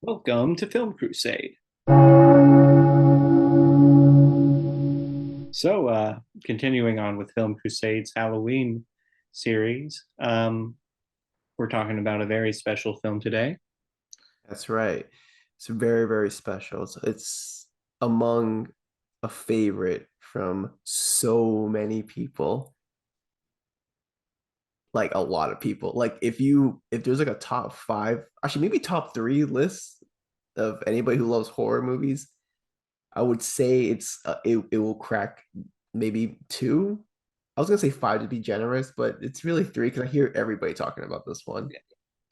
Welcome to Film Crusade. Continuing on with Film Crusade's Halloween series, we're talking about a very special film today. That's right. It's very, very special. It's among a favorite from so many people, like a lot of people. Like if there's like a top five, actually maybe top three list of anybody who loves horror movies, I would say it will crack maybe two. I was gonna say five to be generous, but it's really three because I hear everybody talking about this one.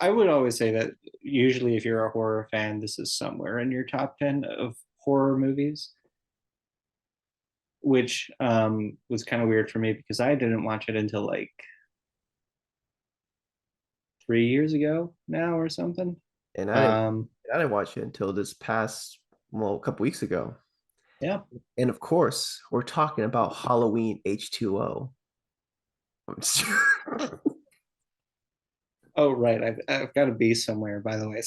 I would always say that usually, if you're a horror fan, this is somewhere in your top 10 of horror movies, which was kind of weird for me because I didn't watch it until like 3 years ago now or something. And Um, I didn't watch it until this past, well, a couple weeks ago. yeah. And of course, we're talking about Halloween H2O. Oh, right. I've got to be somewhere, by the way.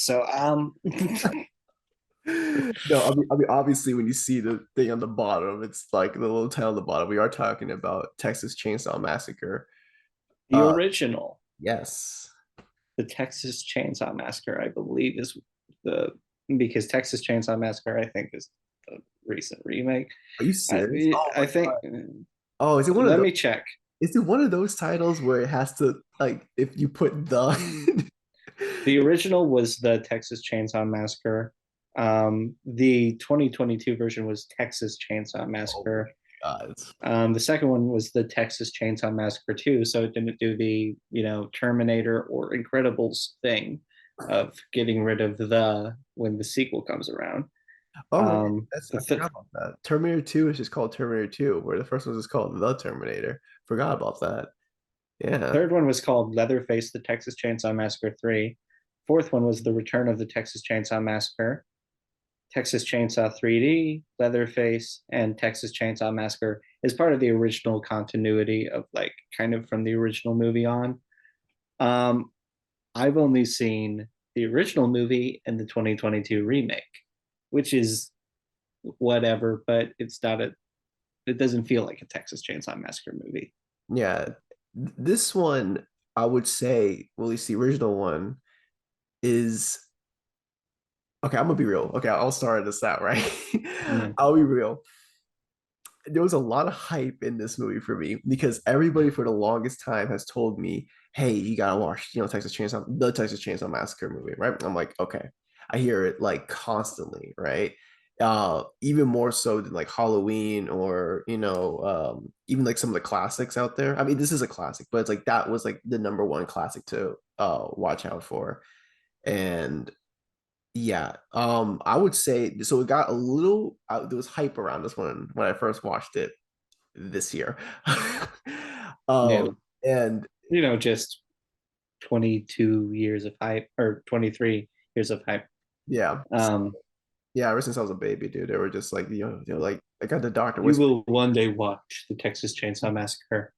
No, I mean, obviously, when you see the thing on the bottom, it's like the little tail on the bottom. We are talking about Texas Chainsaw Massacre. The Uh, original, yes. the Texas Chainsaw Massacre, I believe, is the because Texas Chainsaw Massacre, I think, is the recent remake. Are you serious? Oh I my think. God. Oh, is it one of Let those? me check. Is it one of those titles where it has to like if you put the The original was the Texas Chainsaw Massacre. The 2022 version was Texas Chainsaw Oh Massacre. my God. The second one was the Texas Chainsaw Massacre 2, so it didn't do the Terminator or Incredibles thing of getting rid of the when the sequel comes around. Oh, I The forgot about that. Terminator 2 is just called Terminator 2, where the first one was called The Terminator. Forgot about that. Yeah. third one was called Leatherface: The Texas Chainsaw Massacre 3. Fourth one was The Return of the Texas Chainsaw Massacre. Texas Chainsaw 3D, Leatherface, and Texas Chainsaw Massacre is part of the original continuity of like kind of from the original movie on. Um, I've only seen the original movie and the 2022 remake, which is whatever, but it's not a. It doesn't feel like a Texas Chainsaw Massacre movie. Yeah. This one, I would say, well, at least the original one is okay. I'm gonna be real. Okay, I'll start this out, right? Yeah. I'll be real. There was a lot of hype in this movie for me because everybody for the longest time has told me, "Hey, you gotta watch, the Texas Chainsaw Massacre movie," right? I'm like, okay. I hear it like constantly, right? Even more so than like Halloween or even like some of the classics out there. I mean, this is a classic, but it's like that was like the number one classic to watch out for. And yeah, I would say so. It got a little. There was hype around this one when I first watched it this year. Yeah. And Just 22 years of hype or 23 years of hype. yeah, Um, yeah. Ever since I was a baby, dude, they were just like, like I got the doctor you whispering. will one day watch the Texas Chainsaw Massacre,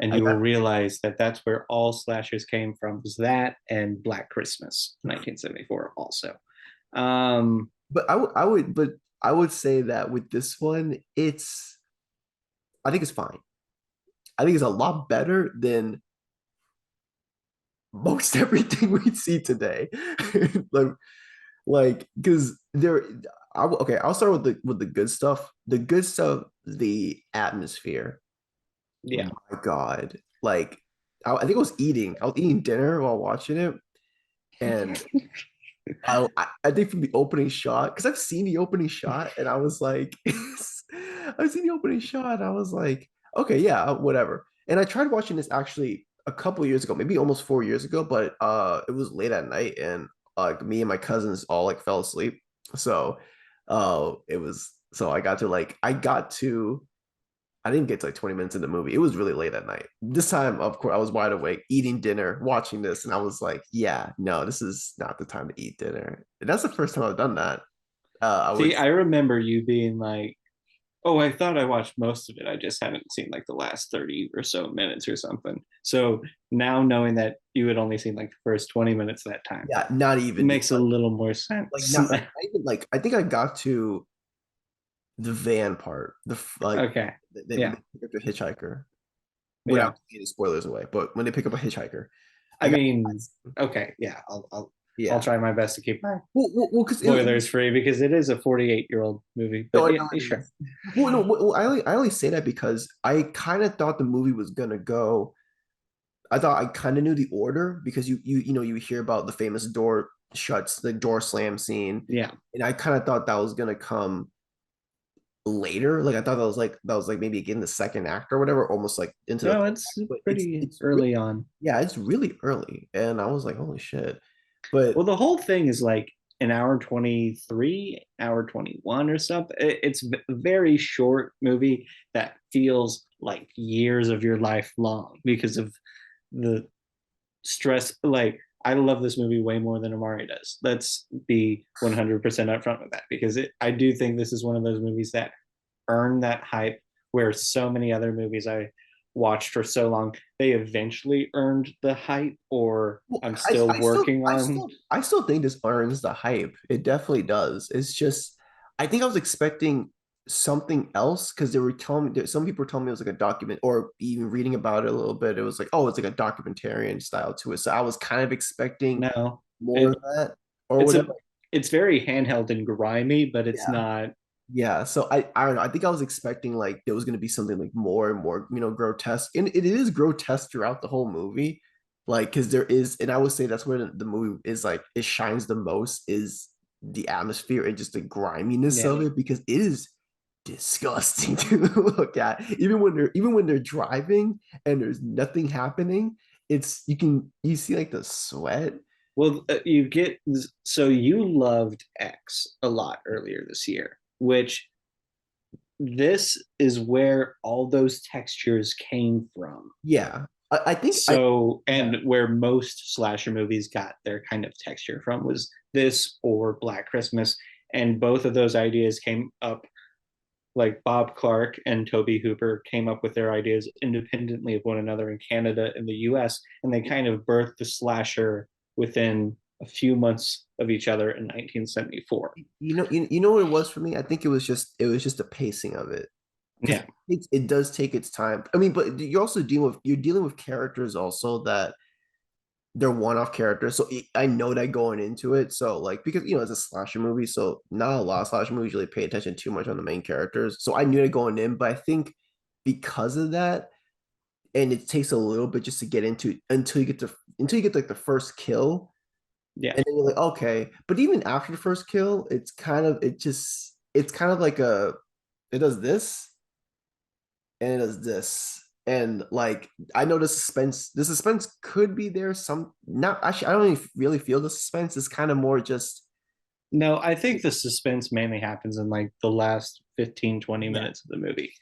and I you will got, realize that that's where all slashers came from. Was that and Black Christmas, 1974, also. Um, but but I would say that with this one, I think it's fine. I think it's a lot better than most everything we see today. like because okay, I'll start with the good stuff. The good stuff, the atmosphere. yeah, My God. Like I think I was eating dinner while watching it. And I think from the opening shot, because I've seen the opening shot and I was like, I've seen the opening shot. I was like, okay, yeah, whatever. And I tried watching this actually a couple of years ago, maybe almost 4 years ago, but it was late at night and like me and my cousins all like fell asleep. So it was so I didn't get to like 20 minutes in the movie. It was really late at night. This time, of course, I was wide awake, eating dinner, watching this, and I was like, yeah, no, this is not the time to eat dinner. And that's the first time I've done that. I would see, I remember you being like, Oh, I thought I watched most of it. I just haven't seen like the last 30 or so minutes or something. So now knowing that you had only seen like the first 20 minutes that time Yeah, not even dude. makes a little more Like sense. not even like I think I got to the van part, like Okay. they Yeah. pick up the hitchhiker Yeah. without getting spoilers away. But when they pick up a hitchhiker, I I got mean, okay. Yeah. I'll yeah. try my best to keep my Because spoilers free because it is a 48-year-old movie. no, But I yeah, know yeah, it sure. is. Well, no, I only say that because I kind of thought the movie was gonna go. I thought I kind of knew the order because you hear about the famous door shuts, the door slam scene, Yeah. and I kind of thought that was gonna come later. Like I thought that was like maybe again the second act or whatever, almost like into the No, third it's act. But pretty it's really, early on. yeah, it's really early, and I was like, holy shit. But Well, the whole thing is like an hour 23, hour 21 or something. It's a very short movie that feels like years of your life long because of the stress. Like, I love this movie way more than Amari does. Let's be 100% upfront with that because I do think this is one of those movies that earn that hype where so many other movies I watched for so long, they eventually earned the hype or well, I'm still working on. I still think this earns the hype. It definitely does. It's just I think I was expecting something else because they were telling me some people were telling me it was like a document or even reading about it a little bit. It was like, oh, it's like a documentarian style to it. So I was kind of expecting No, more of it that or it's whatever. a it's very handheld and grimy, but it's Yeah. not. Yeah, so I don't know. I think I was expecting like there was gonna be something like more and more, grotesque. And it is grotesque throughout the whole movie. Like, because there is, and I would say that's where the movie is like it shines the most is the atmosphere and just the griminess Yeah. of it because it is disgusting to look at. Even when they're driving and there's nothing happening, you see like the sweat. Well, you get so you loved X a lot earlier this year, which this is where all those textures came from. Yeah. I think I So, yeah. and where most slasher movies got their kind of texture from was this or Black Christmas. And both of those ideas came up, like Bob Clark and Tobe Hooper came up with their ideas independently of one another in Canada and the US. And they kind of birthed the slasher within a few months of each other in 1974. You know what it was for me? I think it was just the pacing of it because Yeah. it does take its time. I mean, but you're dealing with characters also that they're one-off characters. So I know that going into it. So like because it's a slasher movie, so not a lot of slasher movies really pay attention too much on the main characters. So I knew that going in, but I think because of that, and it takes a little bit just to get into until you get like the first kill. Yeah. And then you're like, okay. But even after the first kill, it's kind of like it does this and it does this. And like I know the suspense could be there. Some not actually I don't even really feel the suspense. It's kind of more just No, I think the suspense mainly happens in like the last 15, 20 yeah. minutes of the movie.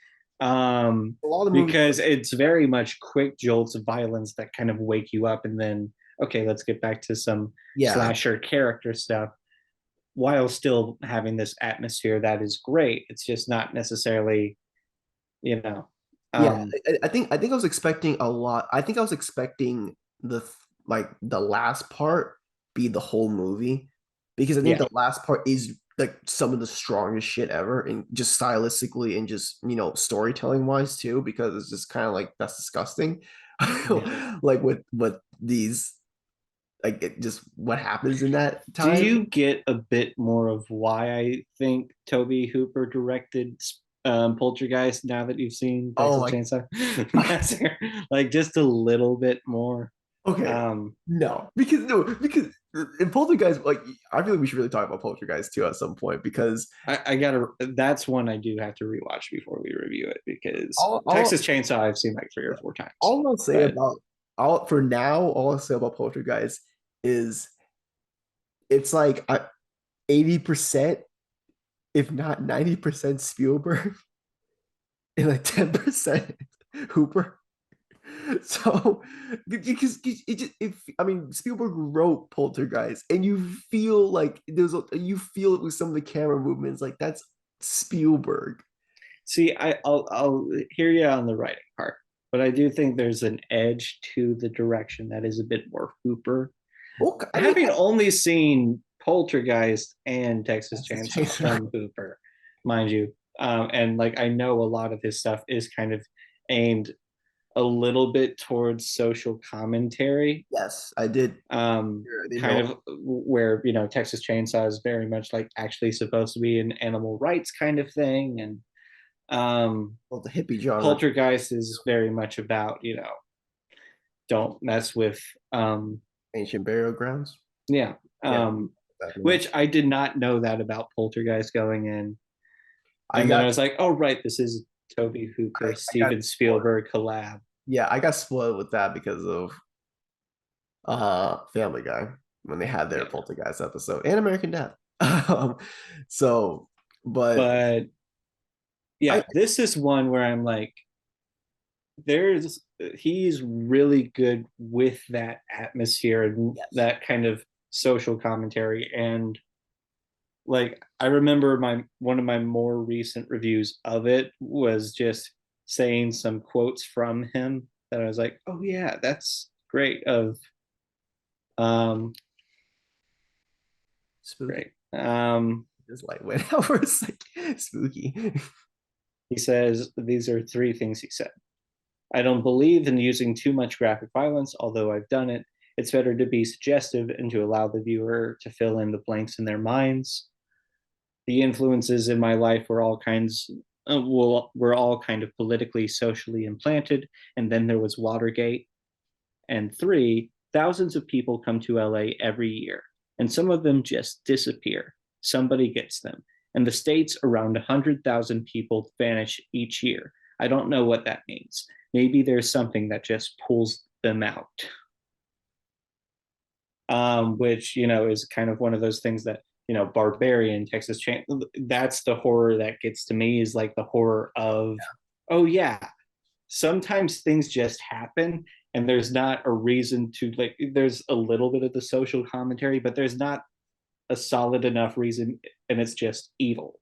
Um, A lot of movies because it's very much quick jolts of violence that kind of wake you up and then, okay, let's get back to some yeah. slasher character stuff while still having this atmosphere that is great. It's just not necessarily, you know, Yeah, um, I think I was expecting a lot. I think I was expecting like the last part be the whole movie because I think yeah, the last part is like some of the strongest shit ever and just stylistically and just storytelling wise too because it's just kind of like that's disgusting. yeah. Like with these like just what happens in that Do time. you get a bit more of why I think Tobe Hooper directed Poltergeist now that you've seen Oh Texas my Chainsaw Massacre? Like just a little bit more. okay. Um, No, because in Poltergeist, like I feel like we should really talk about Poltergeist too at some point because I gotta. That's one I do have to rewatch before we review it because all all, Texas Chainsaw I've seen like 3 or 4 times. all I'll say But about all for now, all I'll say about Poltergeist is it's like 80%, if not 90% Spielberg and like 10% Hooper. So because I mean Spielberg wrote Poltergeist and you feel like you feel it with some of the camera movements like that's Spielberg. See, I'll hear you on the writing part, but I do think there's an edge to the direction that is a bit more Hooper. Well, I mean, Having only seen Poltergeist and Texas that's the Chainsaw chase. from Hooper, mind you, and like I know a lot of his stuff is kind of aimed a little bit towards social commentary, Yes, I did. um, I didn't kind know. of where Texas Chainsaw is very much like actually supposed to be an animal rights kind of thing, and Well, the hippie genre. Poltergeist is very much about don't mess with Ancient burial grounds. yeah, Yeah, um, that movie. which I did not know that about Poltergeist going in, I and then I got was like, oh right, this is Tobe Hooper, I got Steven spoiled. Spielberg collab. Yeah, I got spoiled with that because of Family Guy when they had their Yeah, Poltergeist episode and American Dad. um, so, but but I yeah, this is one where I'm like, there's he's really good with that atmosphere and yes, that kind of social commentary, and like I remember my one of my more recent reviews of it was just saying some quotes from him that I was like, oh yeah, that's great of um spooky. great. Just like went out for a second. Spooky. He says these are three things he said. I don't believe in using too much graphic violence, although I've done it. It's better to be suggestive and to allow the viewer to fill in the blanks in their minds. The influences in my life were all kinds were all kind of politically, socially implanted. And then there was Watergate. And three, thousands of people come to LA every year, and some of them just disappear. Somebody gets them. And the states, around 100,000 people vanish each year. I don't know what that means. Maybe there's something that just pulls them out, which, is kind of one of those things that, Barbarian, Texas Chain, that's the horror that gets to me is like the horror of, oh, yeah, sometimes things just happen and there's not a reason to like there's a little bit of the social commentary but there's not a solid enough reason and it's just evil,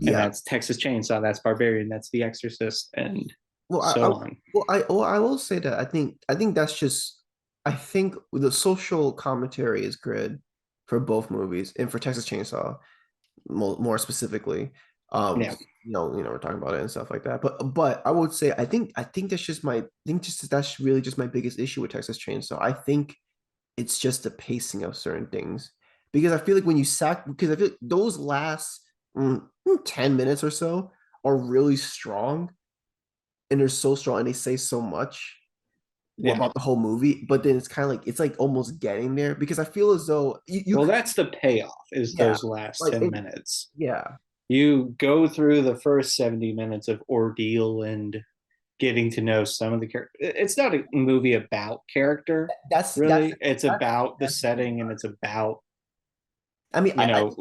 and Yeah. that's Texas Chainsaw, that's Barbarian, that's The Exorcist, and Well, so on. I will say that I think that's just I think the social commentary is good for both movies and for Texas Chainsaw more specifically. Yeah, We're talking about it and stuff like that. But I would say I think that's really just my biggest issue with Texas Chainsaw. I think it's just the pacing of certain things because I feel like when you because I feel like those last 10 minutes or so are really strong and they're so strong and they say so much yeah, about the whole movie, but then it's like almost getting there because I feel as though you well could, that's the payoff is yeah, those last like 10 minutes. yeah, You go through the first 70 minutes of ordeal and getting to know some of the character. It's not a movie about character, that's really. It's that's about the that's the thing setting and about it's about, it. I mean,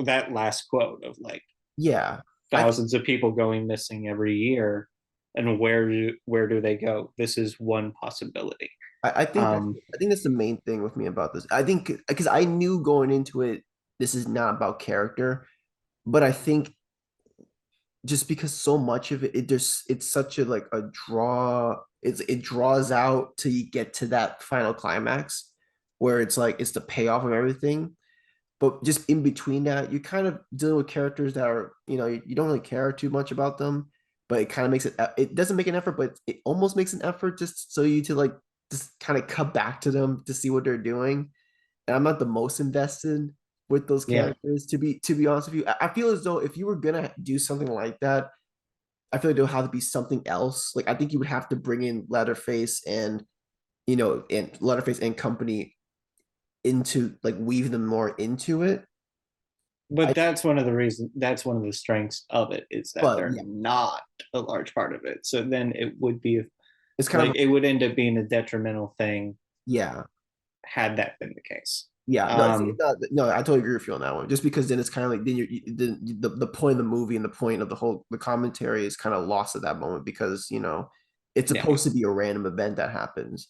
that last quote of like yeah, I think thousands of people going missing every year, and where do they go? This is one possibility. I think that's Um, I think that's the main thing with me about this. I think because I knew going into it, this is not about character, but I think just because so much of it's such a like a draw, it draws out till you get to that final climax where it's like it's the payoff of everything. But just in between that, you kind of dealing with characters that are, you don't really care too much about them, but it kind of makes it doesn't make an effort, but it almost makes an effort just so you to like just kind of cut back to them to see what they're doing. And I'm not the most invested with those yeah, characters to be honest with you. I feel as though if you were gonna do something like that, I feel like there'll have to be something else. Like I think you would have to bring in Leatherface and Leatherface and company into like weave them more into it. but I that's one of the reasons. That's one of the strengths of it is that but they're yeah, not a large part of it. So then it would be it's kind like of it would end up being a detrimental thing yeah. had that been the case. Yeah, no, Um, no, I totally agree with you on that one. Just because then it's kind of like then the point of the movie and the point of the commentary is kind of lost at that moment because it's yeah, supposed to be a random event that happens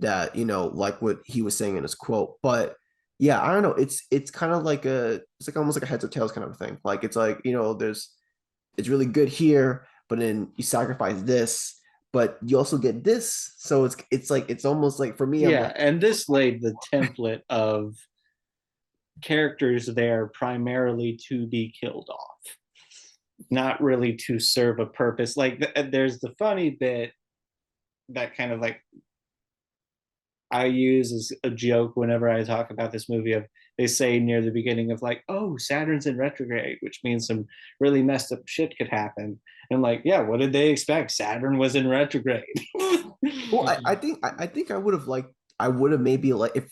that like what he was saying in his quote. But yeah, I don't know. It's kind of like it's like almost like a heads or tails kind of thing. Like it's like there's it's really good here, but then you sacrifice this, but you also get this. So it's like it's almost like for me, I'm Yeah, like, and this laid the template of characters there primarily to be killed off, not really to serve a purpose. Like there's the funny bit that kind of like I use as a joke whenever I talk about this movie of they say near the beginning of like, oh, Saturn's in retrograde, which means some really messed up shit could happen. And like, yeah, what did they expect? Saturn was in retrograde. well, I think I would have liked, I would have maybe like if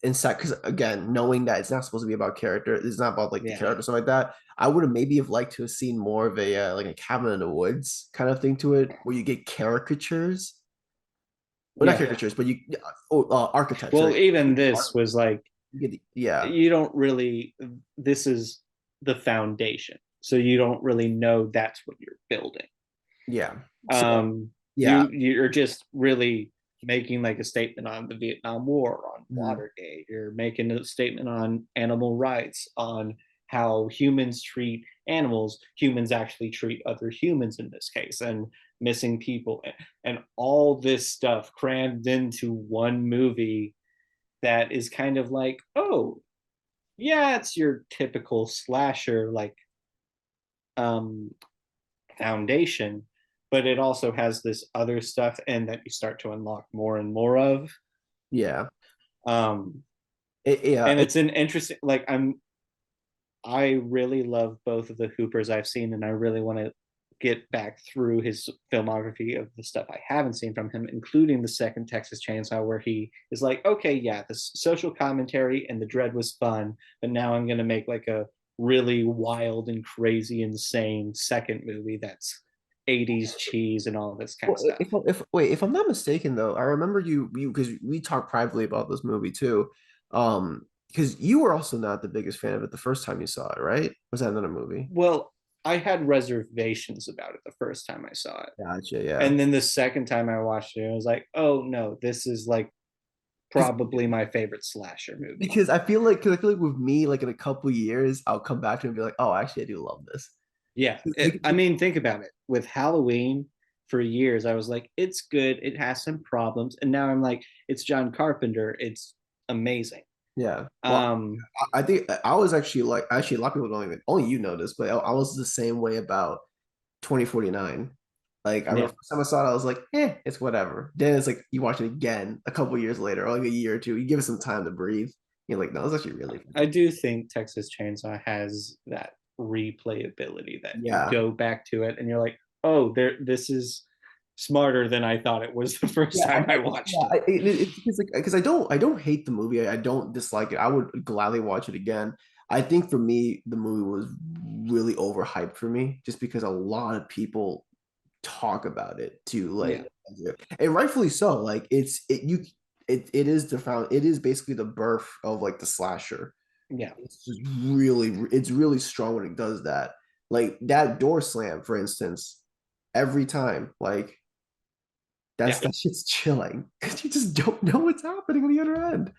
inside, because again, knowing that it's not supposed to be about character, it's not about like the Yeah. character stuff like that. I would have maybe have liked to have seen more of a like a cabin in the woods kind of thing to it, where you get caricatures, well, not Yeah. caricatures, but you archetypes, Well, right? even this was like, Yeah, you don't really, this is the foundation. So you don't really know that's what you're building. yeah. So um yeah, you're just really making like a statement on the Vietnam War, on mhm, Watergate. You're making a statement on animal rights, on how humans treat animals, humans actually treat other humans in this case, and missing people, and all this stuff crammed into one movie that is kind of like, oh yeah, it's your typical slasher like um foundation, but it also has this other stuff and that you start to unlock more and more of. yeah, Um, yeah. and it's an interesting, like I really love both of the Hoopers I've seen, and I really want to get back through his filmography of the stuff I haven't seen from him, including the second Texas Chainsaw, where he is like, okay, yeah, the social commentary and the dread was fun, but now I'm going to make like a really wild and crazy, insane second movie that's 80s cheese and all this kind of Well, stuff. if wait, if I'm not mistaken though, I remember you because we talked privately about this movie too. Because you were also not the biggest fan of it the first time you saw it, right? Was that another movie? Well, I had reservations about it the first time I saw it. Gotcha, yeah. And then the second time I watched it, I was like, oh no, this is like Because probably my favorite slasher movie. because I feel like because I feel like with me, like in a couple years, I'll come back to it and be like, oh, actually, I do love this. Yeah. Like, I mean, think about it. With Halloween, for years, I was like, it's good. It has some problems. And now I'm like, it's John Carpenter. It's amazing. yeah. Well, Um, I think I was actually like actually a lot of people don't even only you know this, but I was the same way about 2049. Like I remember yeah. first time I saw it, I was like, it's whatever. Then it's like you watch it again a couple years later, or like a year or two. You give it some time to breathe. You're like, no, it's actually really I fun. do think Texas Chainsaw has that replayability that you Yeah. go back to it and you're like, oh, this is smarter than I thought it was the first Yeah, time I watched it. it's because like because I don't hate the movie. I don't dislike it. I would gladly watch it again. I think for me, the movie was really overhyped for me, just because a lot of people talk about it too, Yeah, like, and rightfully so. Like it is the found it is basically the birth of like the slasher. yeah, It's just really it's really strong when it does that. Like that door slam, for instance, every time, like yeah. that shit's chilling because you just don't know what's happening on the other end.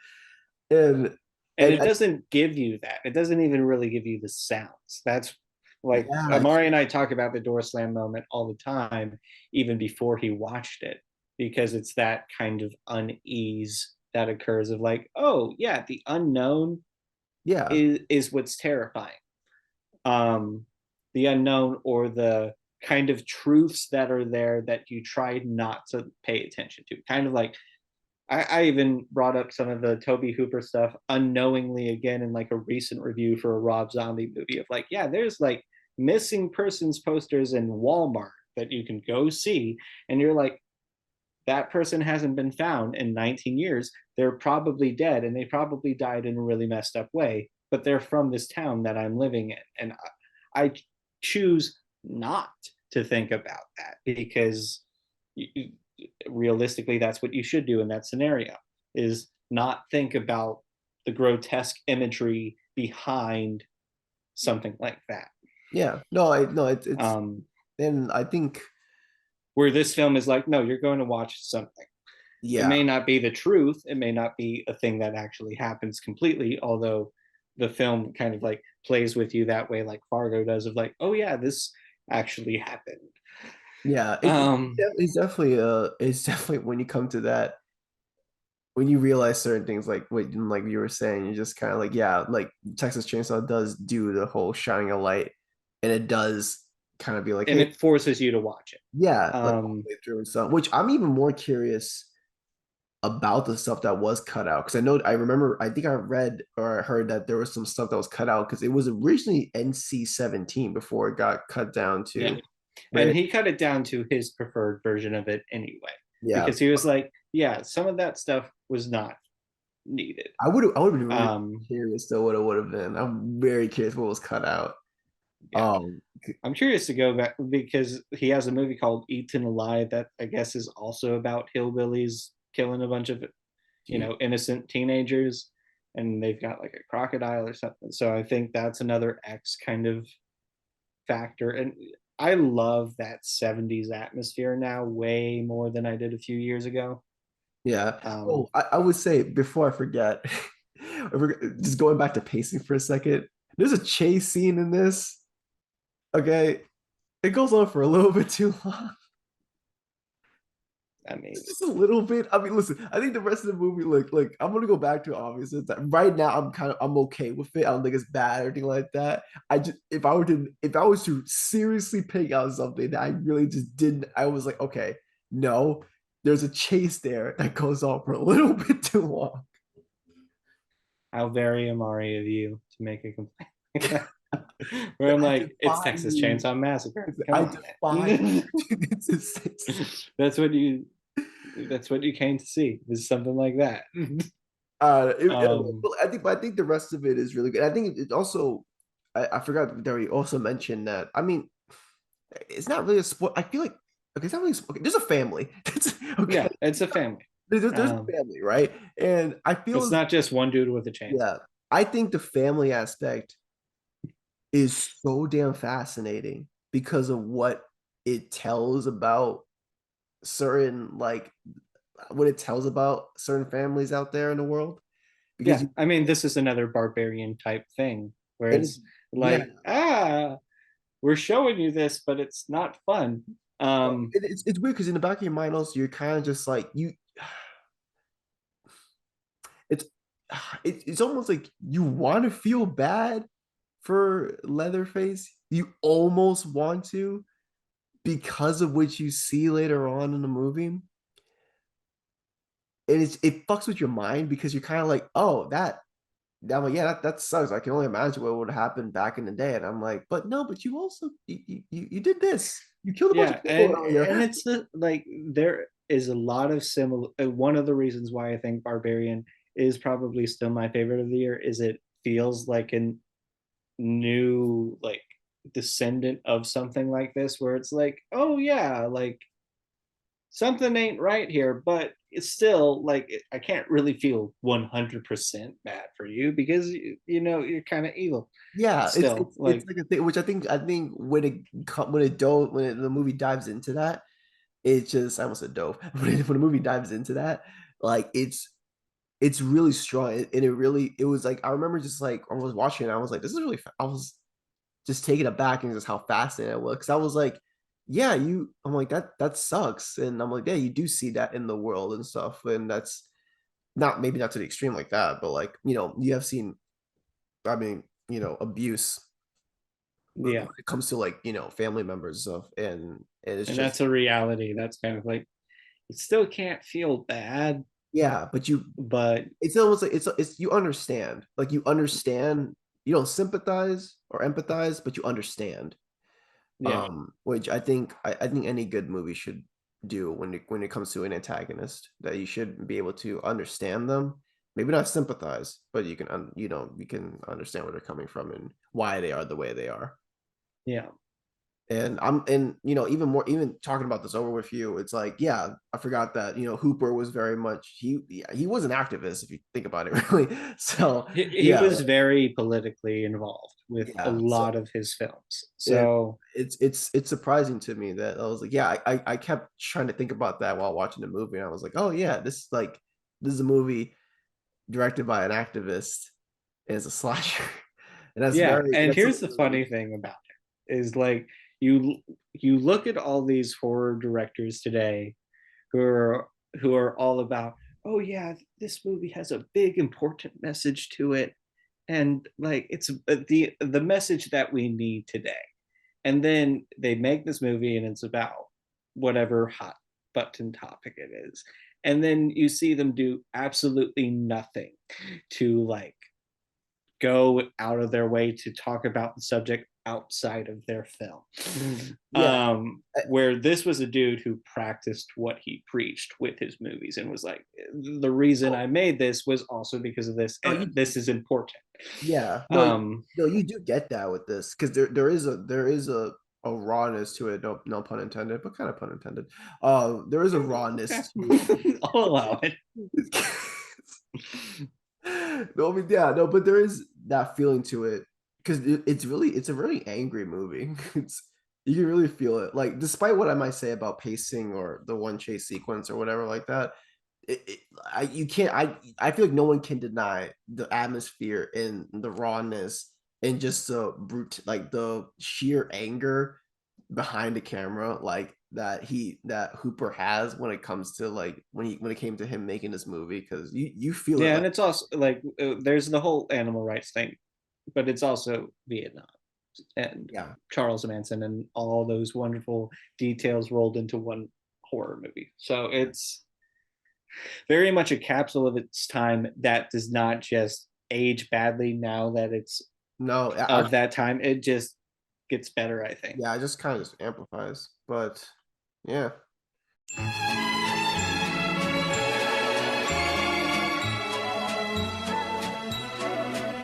And And and it doesn't give you that. It doesn't even really give you the sounds. That's like yeah, Amari and I talk about the door slam moment all the time, even before he watched it, because it's that kind of unease that occurs of like, oh yeah, the unknown yeah, is what's terrifying. Um, the unknown, or the kind of truths that are there that you try not to pay attention to. Kind of like I even brought up some of the Tobe Hooper stuff unknowingly again in like a recent review for a Rob Zombie movie of like, yeah, there's like missing persons posters in Walmart that you can go see. And you're like, that person hasn't been found in 19 years. They're probably dead and they probably died in a really messed up way, but they're from this town that I'm living in. And I choose not to think about that because you, realistically that's what you should do in that scenario, is not think about the grotesque imagery behind something like that. yeah. No, I no, it's um, and I think where this film is like, no, you're going to watch something. It yeah, may not be the truth, it may not be a thing that actually happens completely, although the film kind of like plays with you that way, like Fargo does, of like, oh yeah, this actually happened. Yeah, Um, it's definitely when you come to that, when you realize certain things like you were saying, you're just kind of like, yeah, like Texas Chainsaw does do the whole shining a light, and it does kind of be like, and hey, it forces you to watch it. yeah, like all Um, the way through and stuff. Which I'm even more curious about the stuff that was cut out, because I remember, I think I read or I heard that there was some stuff that was cut out because it was originally NC-17 before it got cut down yeah. to And rated. he cut it down to his preferred version of it anyway, Yeah, because he was like, yeah, some of that stuff was not needed. I would have been really Um, curious though what it would have been. I'm very curious what was cut out. yeah. Um, I'm curious to go back because he has a movie called Eaten Alive that I guess is also about hillbillies killing a bunch of, gee, innocent teenagers, and they've got like a crocodile or something. So I think that's another X kind of factor. And I love that 70s atmosphere now way more than I did a few years ago. yeah. Um, Oh, I would say before I forget, just going back to pacing for a second. There's a chase scene in this. Okay, it goes on for a little bit too long. I mean, Just a little bit. I mean, listen, I think the rest of the movie, like I'm gonna go back to obvious. It's that right now I'm okay with it. I don't think it's bad or anything like that. I just if I was to seriously pick out something that I really just didn't, I was like, okay, no, there's a chase there that goes on for a little bit too long. how very Amari of you to make a complaint like that. Where I'm I like, it's defy Texas you. Chainsaw Massacre. Come I on, defy man. you. It's- that's what you that's what you came to see, is something like that. um but I think the rest of it is really good. I think it also, I forgot that we also mentioned that. I mean, it's not really a sport. I feel like okay, it's not really okay. There's a family. Okay. yeah, it's a family. There's a um family, right? And I feel it's not just one dude with a chainsaw. yeah, I think the family aspect is so damn fascinating because of what it tells about certain like what it tells about certain families out there in the world. Because Yeah, I mean, this is another barbarian type thing where and it's it's yeah, like, we're showing you this, but it's not fun. it's weird because in the back of your mind also you're kind of just like you it's it's almost like you want to feel bad for Leatherface. You almost want to because of what you see later on in the movie. And it fucks with your mind because you're kind of like, oh, I'm like, yeah, that sucks. I can only imagine what would happen back in the day. And I'm like, but no, but you also you did this. You killed a bunch Yeah, of people and earlier. it's like there is a lot of similar. One of the reasons why I think Barbarian is probably still my favorite of the year is it feels like a new like descendant of something like this, where it's like, oh yeah, like something ain't right here, but it's still like I can't really feel 100% bad for you because you're kind of evil Yeah, still. it's Like, like a thing which I think when the movie dives into that, it's just I almost said dove. When the movie dives into that, like it's really strong and it was like I remember just like I was watching it, I was like, this is really I was just taken aback and just how fascinating it was because I was like, yeah, I'm like that sucks, and I'm like, yeah, you do see that in the world and stuff, and that's not maybe not to the extreme like that, but like you have seen, I mean, abuse when yeah, it comes to like family members and stuff, and it's and just that's a reality. That's kind of like, it still can't feel bad, yeah, but but it's almost like it's you understand, like you understand, you don't sympathize or empathize, but you understand. yeah, Which I think any good movie should do when it comes to an antagonist, that you should be able to understand them, maybe not sympathize, but you can you can understand where they're coming from and why they are the way they are. yeah, And even talking about this over with you, it's like, yeah, I forgot that Hooper was very much he was an activist if you think about it really. So he yeah, was very politically involved with a yeah. So lot of his films. and So it's surprising to me that I was like, yeah, I kept trying to think about that while watching the movie, and I was like, oh yeah, this is a movie directed by an activist and it's a slasher, and yeah, and that's here's something the really funny thing about it is like you you look at all these horror directors today who are all about, oh yeah, this movie has a big important message to it, and like it's the message that we need today. And then they make this movie and it's about whatever hot button topic it is, and then you see them do absolutely nothing to like go out of their way to talk about the subject outside of their film. Yeah. Where this was a dude who practiced what he preached with his movies and was like, the reason I made this was also because of this, No, and this is important. yeah, um no, you do get that with this because there is a rawness to it. No, no pun intended, but kind of pun intended. There is a okay. rawness to I'll allow it. it. No, I mean, yeah, no, but there is that feeling to it because it's a really angry movie. It's you can really feel it. Like, despite what I might say about pacing or the one chase sequence or whatever like that, you can't. I feel like no one can deny the atmosphere and the rawness and just the brute, like the sheer anger behind the camera, like that Hooper has when it comes to like when it came to him making this movie, because you feel it Yeah, like and it's also like there's the whole animal rights thing, but it's also Vietnam and yeah. Charles Manson and all those wonderful details rolled into one horror movie. So it's very much a capsule of its time that does not just age badly now that it's No, of that time. It just gets better, I think. yeah, it just kind of just amplifies. But yeah.